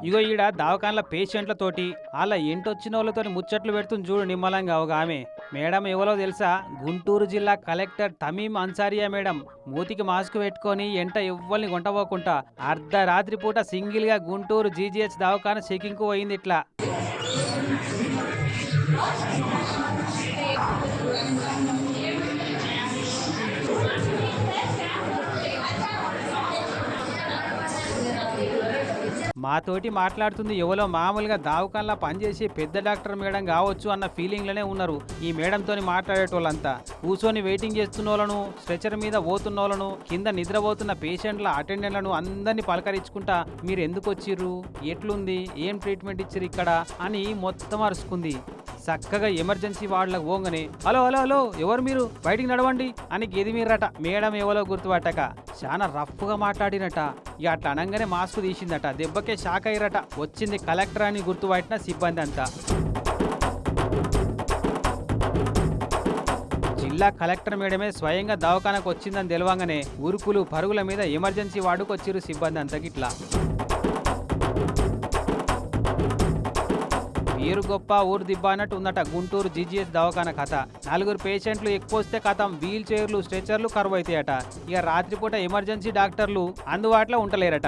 ఇగో ఈడ దవాఖాన్ల పేషెంట్లతోటి వాళ్ళ ఇంటొచ్చిన వాళ్ళతో ముచ్చట్లు పెడుతుంది చూడు నిమ్మలంగా ఒక ఆమె. మేడం ఎవరో తెలుసా? గుంటూరు జిల్లా కలెక్టర్ తమీం అన్సారియా మేడం. మూతికి మాస్క్ పెట్టుకొని ఎంట ఎవ్వల్ని కొంటపోకుండా అర్ధరాత్రి పూట సింగిల్ గా గుంటూరు జీజీహెచ్ దవాఖాన చెకింగ్ కు పోయింది ఇట్లా. మాతోటి మాట్లాడుతుంది ఎవరో మామూలుగా దావకాన్లా పనిచేసి పెద్ద డాక్టర్ మేడం కావచ్చు అన్న ఫీలింగ్లోనే ఉన్నారు ఈ మేడంతో మాట్లాడేటోళ్ళంతా. కూర్చొని వెయిటింగ్ చేస్తున్న వాళ్ళను, స్ట్రెచర్ మీద పోతున్న వాళ్ళను, కింద నిద్రపోతున్న పేషెంట్ల అటెండెంట్లను అందరినీ పలకరించుకుంటా మీరు ఎందుకు వచ్చిర్రు, ఎట్లుంది, ఏం ట్రీట్మెంట్ ఇచ్చిర్రు ఇక్కడ అని మొత్తం అరుచుకుంది. చక్కగా ఎమర్జెన్సీ వార్డులకు పోగానే హలో హలో హలో ఎవరు మీరు, బయటికి నడవండి అని గెదిమిరట. మేడం ఎవరో గుర్తుపట్టక చాలా రఫ్గా మాట్లాడినట. ఇక అట్లా అనగానే మాస్క్ తీసిందట. దెబ్బకే షాక్ అయ్యారట. వచ్చింది కలెక్టర్ అని గుర్తుపట్టిన సిబ్బంది అంతా. జిల్లా కలెక్టర్ మేడమే స్వయంగా దవాఖానకు వచ్చిందని తెలవంగానే ఉరుకులు పరుగుల మీద ఎమర్జెన్సీ వార్డుకు వచ్చిర్రు సిబ్బంది అంతా. గిట్లా పేరు గొప్ప ఊరు దిబ్బ అన్నట్టు ఉందట గుంటూరు జీజీహెచ్ దవాఖాన కథ. 4 పేషెంట్లు ఎక్కువ వస్తే కథం వీల్ చైర్లు, స్ట్రెచర్లు కరువు అవుతాయట. ఇక రాత్రిపూట ఎమర్జెన్సీ డాక్టర్లు అందుబాటులో ఉండలేరట.